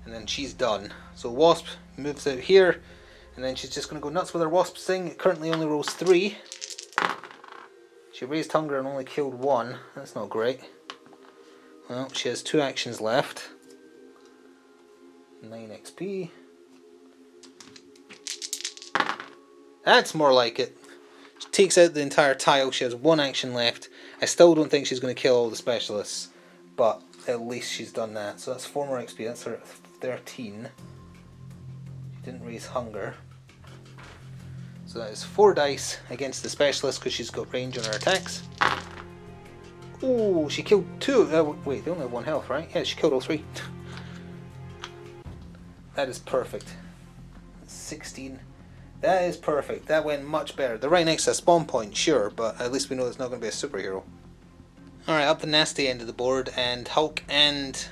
And then she's done. So Wasp moves out here, and then she's just going to go nuts with her Wasp thing. It currently only rolls 3. She raised hunger and only killed one. That's not great. Well, she has 2 actions left. 9 XP. That's more like it. She takes out the entire tile. She has 1 action left. I still don't think she's going to kill all the specialists, but at least she's done that. So that's 4 more XP. That's her 13. She didn't raise hunger. So that is 4 dice against the specialist because she's got range on her attacks. Oh, she killed 2. Wait, they only have 1 health, right? Yeah, she killed all 3. That is perfect. 16. That is perfect. That went much better. They're right next to a spawn point, sure, but at least we know it's not going to be a superhero. Alright, up the nasty end of the board, and Hulk and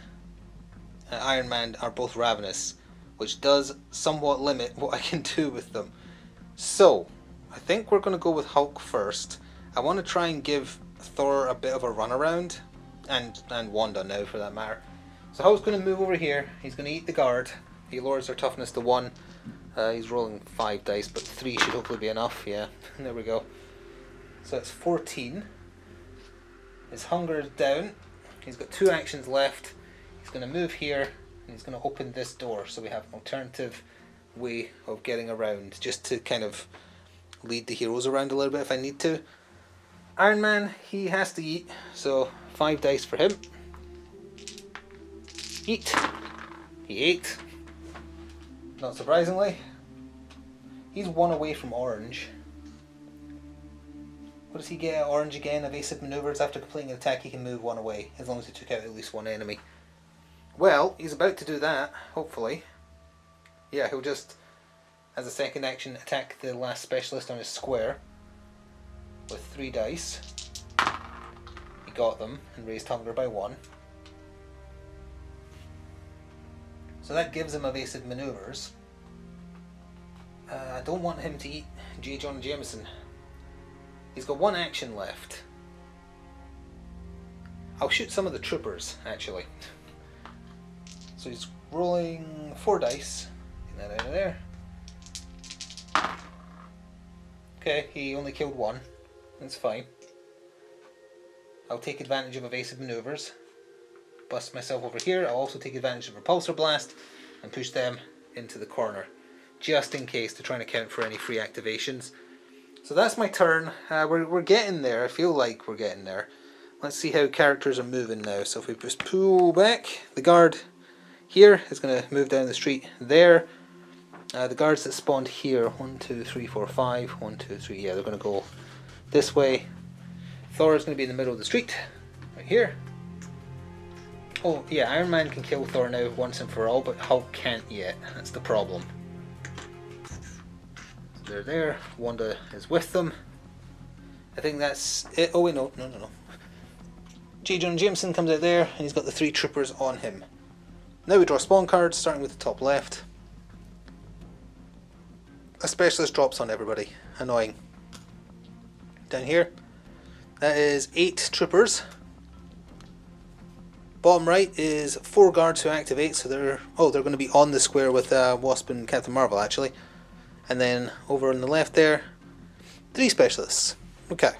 Iron Man are both ravenous, which does somewhat limit what I can do with them. So, I think we're going to go with Hulk first. I want to try and give Thor a bit of a runaround, and Wanda now for that matter. So Hulk's going to move over here. He's going to eat the guard. He lowers their toughness to 1. He's rolling 5 dice, but 3 should hopefully be enough. Yeah, there we go. So it's 14. His hunger is down. He's got 2 actions left. He's going to move here, and he's going to open this door, so we have an alternative way of getting around, just to kind of lead the heroes around a little bit if I need to. Iron Man, he has to eat, so 5 dice for him. Eat. He ate. Not surprisingly. He's 1 away from orange. What does he get at orange again? Evasive maneuvers. After completing an attack he can move 1 away, as long as he took out at least 1 enemy. Well, he's about to do that, hopefully. Yeah, he'll just, as a second action, attack the last specialist on his square with 3 dice. He got them and raised hunger by 1. So that gives him evasive maneuvers. I don't want him to eat J. Jonah Jameson. He's got 1 action left. I'll shoot some of the troopers, actually. So he's rolling 4 dice. Get that out of there. Okay, he only killed 1. That's fine. I'll take advantage of evasive maneuvers. Bust myself over here. I'll also take advantage of Repulsor Blast and push them into the corner, just in case, to try and account for any free activations. So that's my turn. We're getting there. I feel like we're getting there. Let's see how characters are moving now. So if we just pull back, the guard here is going to move down the street there. The guards that spawned here, 1, 2, 3, 4, 5, 1, 2, 3, yeah, they're going to go this way. Thor is going to be in the middle of the street, right here. Oh yeah, Iron Man can kill Thor now once and for all, but Hulk can't yet. That's the problem. So they're there. Wanda is with them. I think that's it. Oh wait, no. J. Jonah Jameson comes out there, and he's got the 3 troopers on him. Now we draw spawn cards, starting with the top left. A specialist drops on everybody. Annoying. Down here, that is 8 troopers. Bottom right is 4 guards who activate, so they're going to be on the square with Wasp and Captain Marvel, actually. And then over on the left there, 3 specialists. Okay.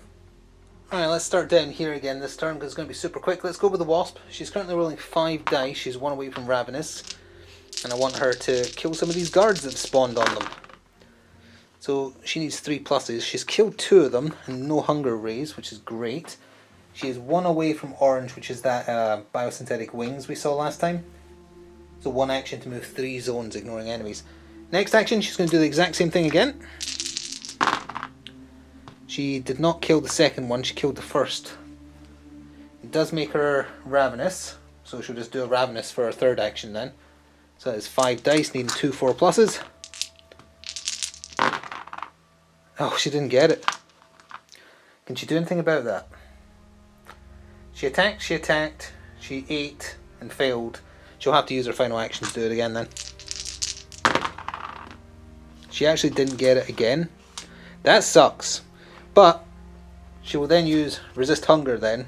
Alright, let's start down here again this turn, because it's going to be super quick. Let's go with the Wasp. She's currently rolling 5 dice. She's 1 away from Ravenous. And I want her to kill some of these guards that have spawned on them. So she needs 3 pluses. She's killed 2 of them, and no hunger raised, which is great. She is 1 away from orange, which is that biosynthetic wings we saw last time. So 1 action to move 3 zones, ignoring enemies. Next action, she's going to do the exact same thing again. She did not kill the second one, she killed the first. It does make her ravenous, so she'll just do a ravenous for her third action then. So that is 5 dice, needing 2 4 pluses. Oh, she didn't get it. Can she do anything about that? She attacked, she ate and failed. She'll have to use her final action to do it again then. She actually didn't get it again. That sucks. But she will then use resist hunger then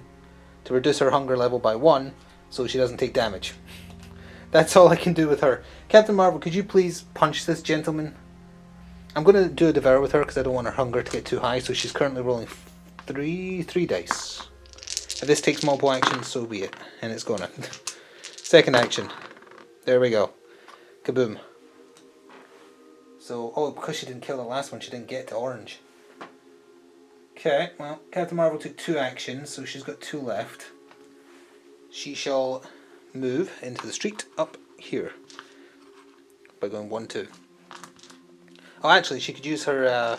to reduce her hunger level by 1 so she doesn't take damage. That's all I can do with her. Captain Marvel, could you please punch this gentleman? I'm going to do a devour with her because I don't want her hunger to get too high, so she's currently rolling Three dice. If this takes multiple actions, so be it. And it's gonna. Second action. There we go. Kaboom. So, oh, because she didn't kill the last one, she didn't get to orange. Okay, well, Captain Marvel took 2 actions, so she's got 2 left. She shall move into the street up here by going 1, 2. Oh, actually, she could use her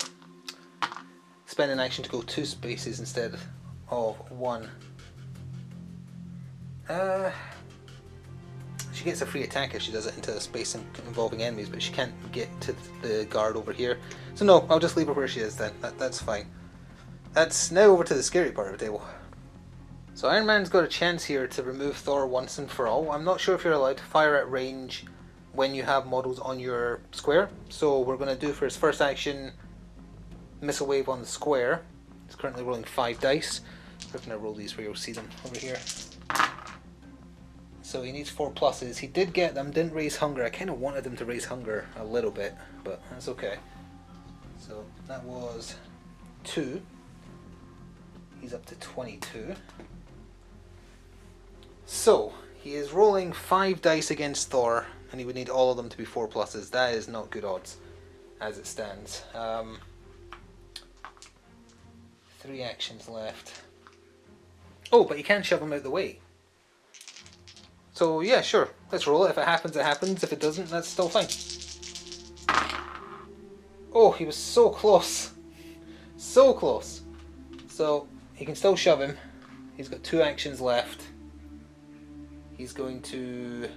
spending action to go 2 spaces instead of 1. She gets a free attack if she does it into a space involving enemies, but she can't get to the guard over here. So no, I'll just leave her where she is then. That's fine. That's now over to the scary part of the table. So Iron Man's got a chance here to remove Thor once and for all. I'm not sure if you're allowed to fire at range when you have models on your square. So we're going to do for his first action, Missile Wave on the square. He's currently rolling 5 dice. We're going to roll these where you'll see them over here. So he needs 4 pluses. He did get them, didn't raise hunger. I kind of wanted him to raise hunger a little bit, but that's okay. So that was 2. He's up to 22. So, he is rolling 5 dice against Thor, and he would need all of them to be 4 pluses. That is not good odds, as it stands. 3 actions left. Oh, but you can shove him out the way. So, yeah, sure. Let's roll it. If it happens, it happens. If it doesn't, that's still fine. Oh, he was so close. So close. So, he can still shove him. He's got 2 actions left. He's going to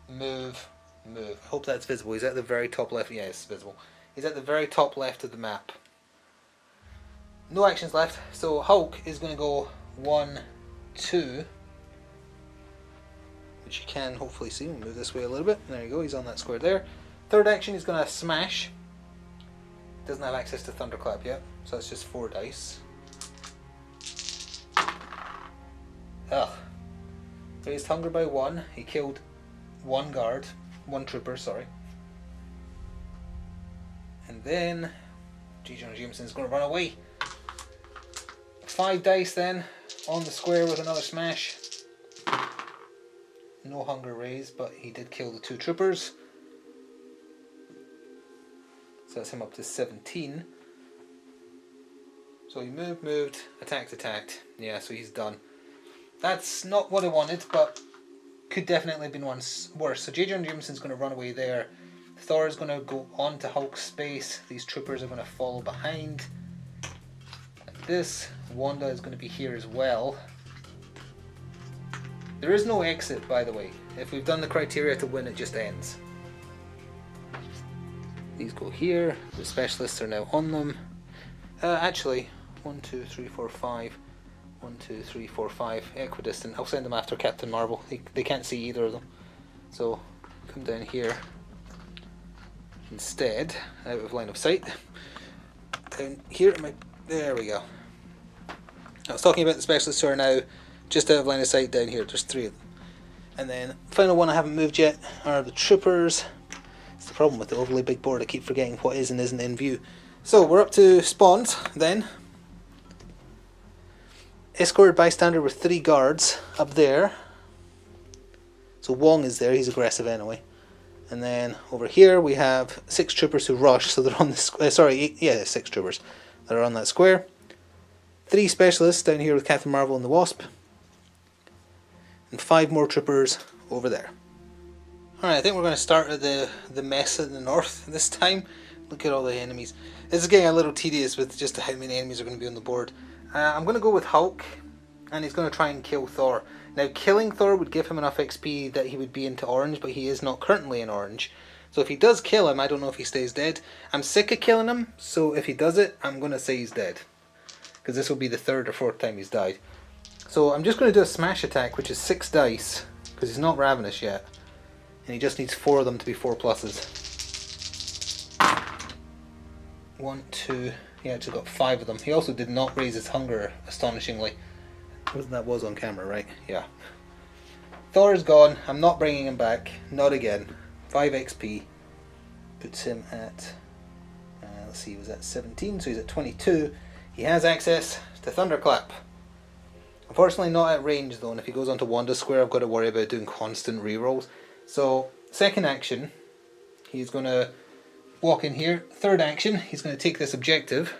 move. I hope that's visible. He's at the very top left. Yeah, it's visible. He's at the very top left of the map. No actions left. So Hulk is going to go 1, 2. Which you can hopefully see. We'll move this way a little bit. There you go. He's on that square there. Third action, he's going to smash. Doesn't have access to Thunderclap yet. So that's just 4 dice. Ugh. Raised hunger by 1. He killed 1 guard. 1 trooper, sorry. And then J. Jonah Jameson's going to run away. 5 dice then on the square with another smash. No hunger raised, but he did kill the 2 troopers. So that's him up to 17. So he moved, attacked. Yeah, so he's done. That's not what I wanted, but could definitely have been worse. So J. Jonah Jameson's going to run away there. Thor is going to go on to Hulk's space. These troopers are going to follow behind. Like this. Wanda is going to be here as well. There is no exit, by the way. If we've done the criteria to win, it just ends. These go here. The specialists are now on them. Actually, 1, 2, 3, 4, 5. 1, 2, 3, 4, 5. Equidistant. I'll send them after Captain Marvel. They can't see either of them. So, come down here. Instead, out of line of sight. Down here, there we go. I was talking about the specialists who are now just out of line of sight down here. There's 3 of them. And then, final one I haven't moved yet are the troopers. It's the problem with the overly big board. I keep forgetting what is and isn't in view. So, we're up to spawns then. Escorted bystander with 3 guards up there. So Wong is there, he's aggressive anyway. And then over here we have 6 troopers who rush, so they're on the square. 6 troopers that are on that square. 3 specialists down here with Captain Marvel and the Wasp. And 5 more troopers over there. Alright, I think we're going to start at the mess in the north this time. Look at all the enemies. This is getting a little tedious with just how many enemies are going to be on the board. I'm going to go with Hulk, and he's going to try and kill Thor. Now, killing Thor would give him enough XP that he would be into orange, but he is not currently in orange. So if he does kill him, I don't know if he stays dead. I'm sick of killing him, so if he does it, I'm going to say he's dead. Because this will be the 3rd or 4th time he's died. So I'm just going to do a smash attack, which is 6 dice, because he's not ravenous yet. And he just needs 4 of them to be 4 pluses. 1, 2... He actually got 5 of them. He also did not raise his hunger, astonishingly. That was on camera, right? Yeah. Thor is gone. I'm not bringing him back. Not again. 5 XP. puts him at, let's see, he was at 17, so he's at 22. He has access to Thunderclap. Unfortunately not at range though, and if he goes onto Wanda Square I've got to worry about doing constant rerolls. So, second action, he's going to walk in here. Third action, he's going to take this objective.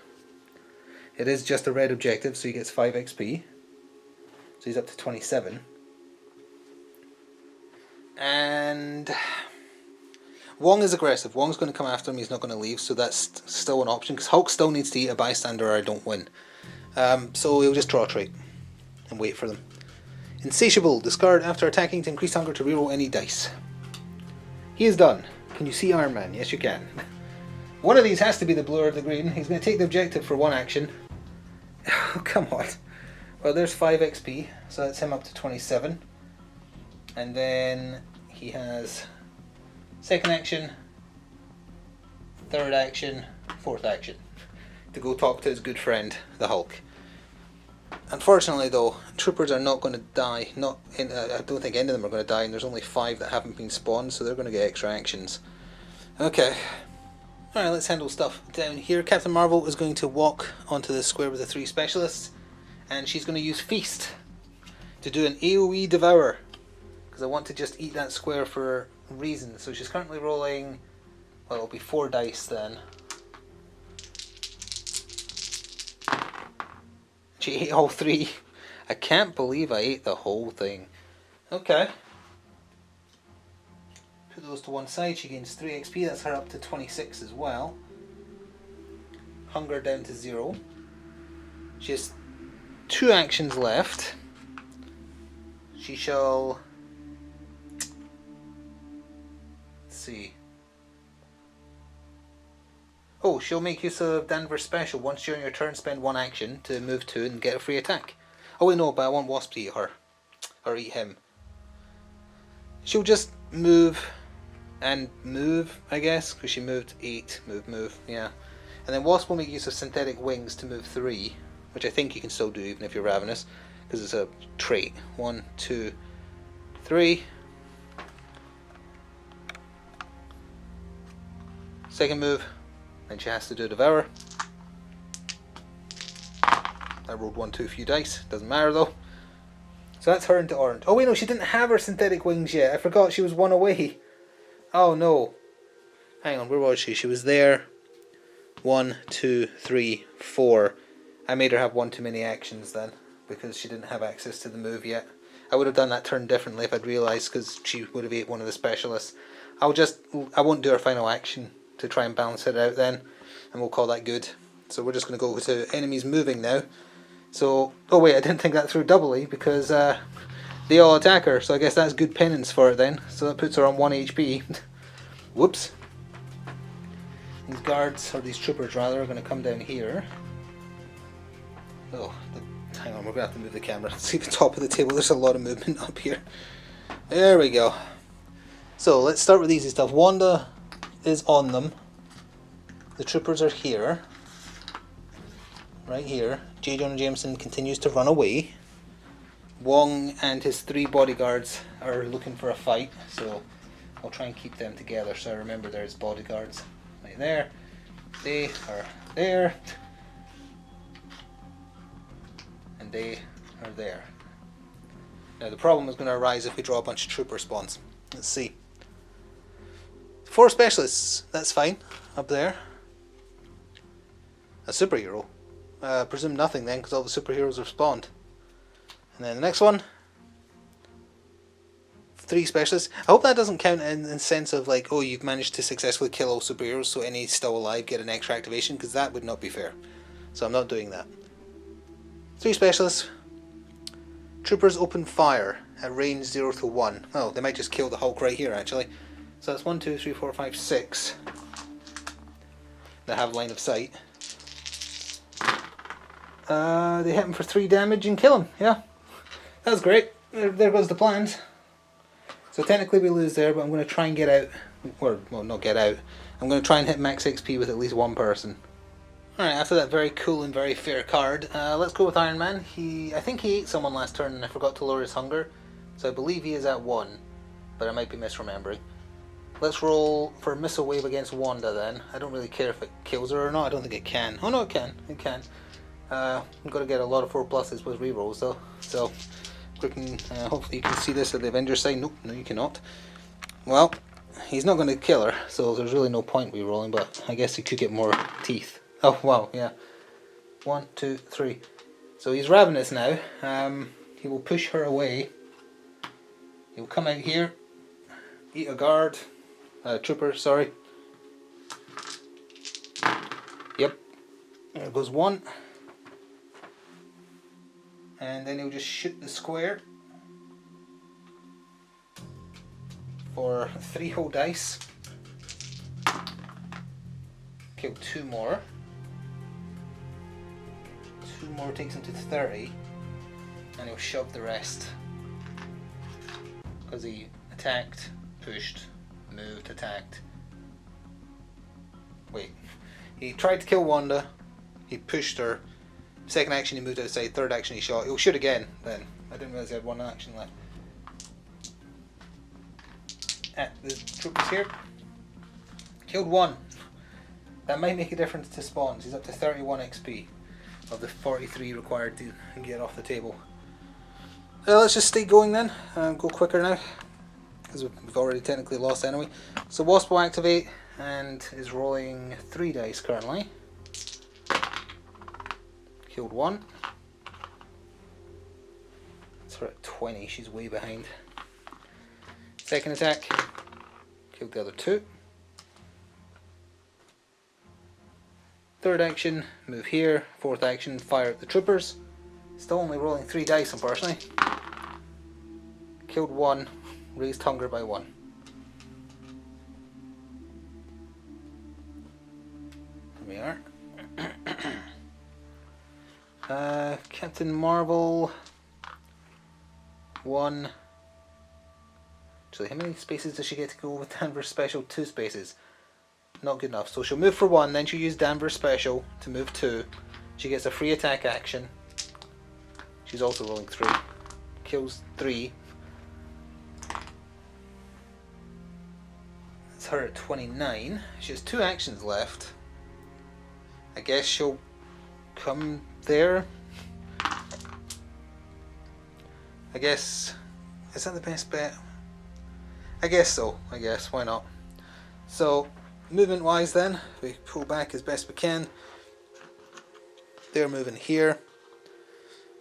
It is just a red objective, so he gets 5 XP. So he's up to 27. And Wong is aggressive. Wong's going to come after him, he's not going to leave, so that's still an option, because Hulk still needs to eat a bystander or I don't win. So he'll just draw a trait and wait for them. Insatiable, discard after attacking to increase hunger to reroll any dice. He is done. Can you see Iron Man? Yes you can. One of these has to be the blue or the green. He's going to take the objective for one action. Oh, come on. Well, there's 5 XP, so that's him up to 27. And then he has second action, third action, fourth action to go talk to his good friend, the Hulk. Unfortunately though, troopers are not going to die. I don't think any of them are going to die, and there's only 5 that haven't been spawned, so they're going to get extra actions. Okay. Alright, let's handle stuff down here. Captain Marvel is going to walk onto the square with the 3 specialists, and she's going to use Feast to do an AoE Devour, because I want to just eat that square for reasons. So she's currently rolling, well, it'll be 4 dice then. She ate all 3. I can't believe I ate the whole thing. Okay. Put those to one side. She gains 3 XP. That's her up to 26 as well. Hunger down to 0. She has 2 actions left. She shall... Let's see. Oh, she'll make use of Danvers Special. Once during your turn, spend 1 action to move 2 and get a free attack. Oh wait, no, but I want Wasp to eat her. Or eat him. She'll just move and move, I guess, because she moved 8. Move, yeah. And then Wasp will make use of Synthetic Wings to move 3, which I think you can still do even if you're Ravenous, because it's a trait. 1, 2, 3. Second move. Then she has to do a Devour. I rolled 1 too few dice. Doesn't matter though. So that's her into orange. Oh wait, no, she didn't have her synthetic wings yet. I forgot she was 1 away. Oh no. Hang on, where was she? She was there. 1, 2, 3, 4. I made her have 1 too many actions then, because she didn't have access to the move yet. I would have done that turn differently if I'd realised, because she would have ate one of the specialists. I won't do her final action to try and balance it out then, and we'll call that good. So we're just going to go to enemies moving now. So, oh wait, I didn't think that through doubly, because they all attack her, so I guess that's good penance for it then. So that puts her on 1 HP. Whoops. These guards, or these troopers rather, are going to come down here. Oh, hang on, we're going to have to move the camera. See the top of the table, there's a lot of movement up here. There we go. So let's start with easy stuff. Wanda is on them. The troopers are here. Right here. J. Jonah Jameson continues to run away. Wong and his 3 bodyguards are looking for a fight, so I'll try and keep them together so I remember there's bodyguards. Right there. They are there. And they are there. Now the problem is going to arise if we draw a bunch of trooper spawns. Let's see. 4 specialists, that's fine, up there. A superhero. Presume nothing then, because all the superheroes have spawned. And then the next one. 3 specialists. I hope that doesn't count in the sense of like, oh, you've managed to successfully kill all superheroes, so any still alive get an extra activation, because that would not be fair. So I'm not doing that. 3 specialists. Troopers open fire at range 0 to 1. Oh, they might just kill the Hulk right here actually. So that's 1, 2, 3, 4, 5, 6 that have line of sight. They hit him for 3 damage and kill him. Yeah, that's great. There goes the plans. So technically we lose there, but I'm going to try and get out. Or, well, not get out. I'm going to try and hit max XP with at least 1 person. Alright, after that very cool and very fair card, let's go with Iron Man. I think he ate someone last turn and I forgot to lower his hunger. So I believe he is at 1, but I might be misremembering. Let's roll for Missile Wave against Wanda then. I don't really care if it kills her or not. I don't think it can. Oh no, it can. It can. I'm going to get a lot of 4+s with rerolls though. So, hopefully you can see this at the Avengers side. Nope, no you cannot. Well, he's not going to kill her, so there's really no point rerolling, but I guess he could get more teeth. Oh wow, yeah. 1, 2, 3. So he's ravenous now. He will push her away. He will come out here, eat a guard. Trooper, sorry. Yep. There goes one. And then he'll just shoot the square for 3 whole dice. Kill 2 more. 2 more takes him to 30. And he'll shove the rest. Because he attacked, pushed, moved, attacked. Wait. He tried to kill Wanda. He pushed her. Second action he moved outside. Third action he shot. He'll shoot again then. I didn't realise he had 1 action left. At the troopers here. Killed 1. That might make a difference to spawns. He's up to 31 XP of the 43 required to get off the table. Let's just stay going then. Go quicker now, because we've already technically lost anyway. So Wasp will activate and is rolling 3 dice currently. Killed 1. It's her at 20, she's way behind. Second attack, killed the other 2. Third action, move here. Fourth action, fire at the troopers. Still only rolling 3 dice unfortunately. Killed 1, raised hunger by 1. There we are. Captain Marvel 1. Actually, how many spaces does she get to go with Danvers Special? 2 spaces. Not good enough. So she'll move for 1, then she'll use Danvers Special to move 2. She gets a free attack action. She's also rolling 3. Kills 3. That's her at 29. She has 2 actions left. I guess she'll come there. I guess, is that the best bet? I guess so. I guess, why not? So, movement wise then, we pull back as best we can. They're moving here.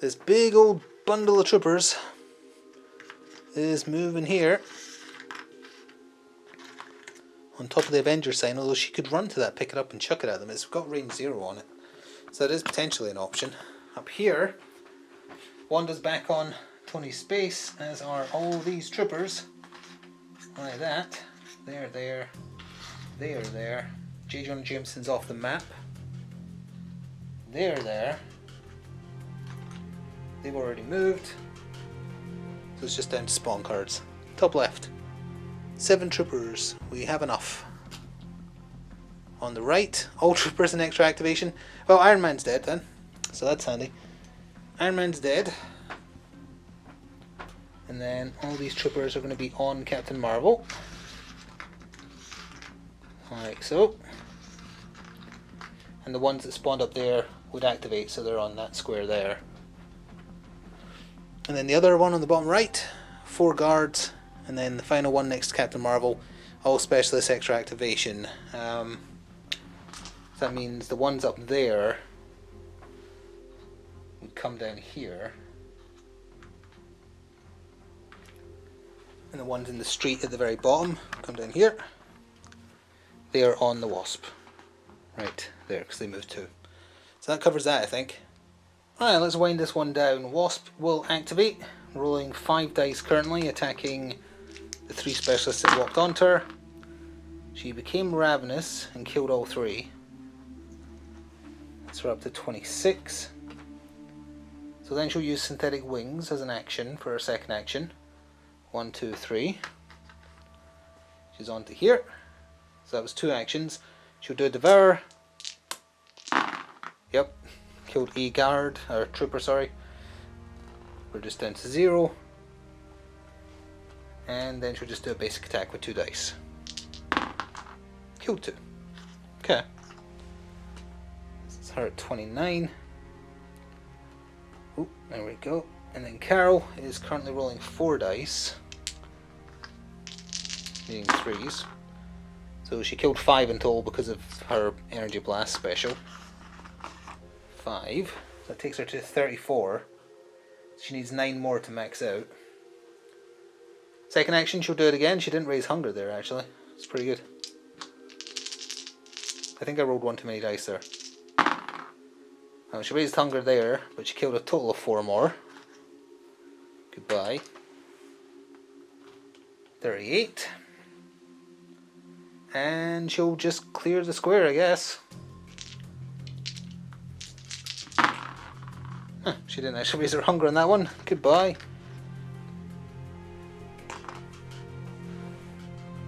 This big old bundle of troopers is moving here. On top of the Avengers sign, although she could run to that, pick it up and chuck it at them. It's got range 0 on it. So that is potentially an option. Up here, Wanda's back on Tony's space, as are all these troopers. Like that. They're there. They are there. J. Jonah Jameson's off the map. They're there. They've already moved. So it's just down to spawn cards. Top left. 7 troopers. We have enough. On the right, all troopers and extra activation. Well, Iron Man's dead then. So that's handy. Iron Man's dead. And then all these troopers are going to be on Captain Marvel. Like so. And the ones that spawned up there would activate, so they're on that square there. And then the other one on the bottom right, 4 guards. And then the final one next to Captain Marvel, all specialist extra activation. So that means the ones up there would come down here. And the ones in the street at the very bottom come down here. They are on the Wasp. Right, there, because they moved 2. So that covers that, I think. Alright, let's wind this one down. Wasp will activate, rolling 5 dice currently, attacking the 3 specialists that walked onto her. She became ravenous and killed all 3. That's her up to 26. So then she'll use synthetic wings as an action for her second action. 1, 2, 3. She's on to here. So that was 2 actions. She'll do a devour. Yep. Killed a guard, or trooper, sorry. We're just down to 0. And then she'll just do a basic attack with 2 dice. Killed 2. Okay. It's her at 29. Oh, there we go. And then Carol is currently rolling 4 dice. Needing 3s. So she killed 5 in total because of her Energy Blast special. 5. So that takes her to 34. She needs 9 more to max out. Second action, she'll do it again. She didn't raise hunger there, actually. It's pretty good. I think I rolled 1 too many dice there. She raised hunger there, but she killed a total of 4 more. Goodbye. 38. And she'll just clear the square, I guess. Huh, she didn't actually raise her hunger on that one. Goodbye.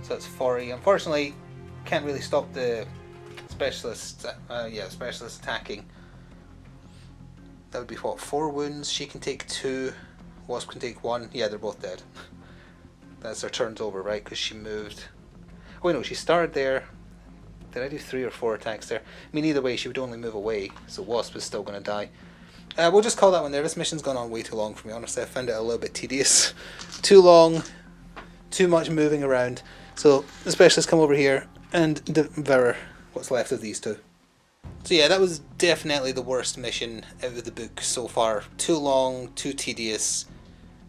So that's 40. Unfortunately, can't really stop the specialist. Specialist attacking. That would be what, 4 wounds. She can take 2. Wasp can take 1. Yeah, they're both dead. That's their turns over, right? Because she moved. Oh no, she started there. Did I do 3 or 4 attacks there? I mean, either way, she would only move away, so Wasp is still going to die. We'll just call that one there. This mission's gone on way too long for me, honestly. I found it a little bit tedious. Too long, too much moving around. So the specialists come over here and devour what's left of these 2. So yeah, that was definitely the worst mission out of the book so far. Too long, too tedious,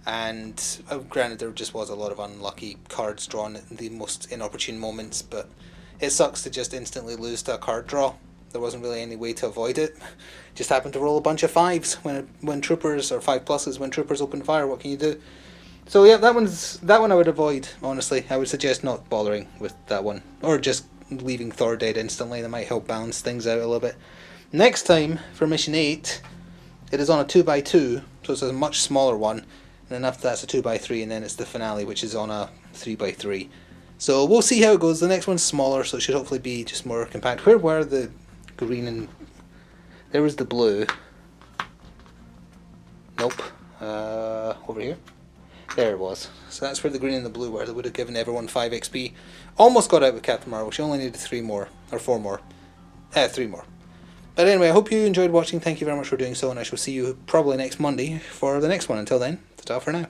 and granted there just was a lot of unlucky cards drawn at the most inopportune moments, but it sucks to just instantly lose to a card draw. There wasn't really any way to avoid it. Just happened to roll a bunch of 5s when troopers, or 5+s when troopers open fire. What can you do? So yeah, that one I would avoid, honestly. I would suggest not bothering with that one, or just leaving Thor dead instantly. That might help balance things out a little bit. Next time, for mission 8, it is on a 2x2, so it's a much smaller one, and then after that's a 2x3, and then it's the finale, which is on a 3x3. So we'll see how it goes. The next one's smaller, so it should hopefully be just more compact. Where were the green and... There was the blue. Nope. Over here. There it was. So that's where the green and the blue were. That would have given everyone 5 XP. Almost got out with Captain Marvel. She only needed 3 more. Or 4 more. 3 more. But anyway, I hope you enjoyed watching. Thank you very much for doing so, and I shall see you probably next Monday for the next one. Until then, ta-ta for now.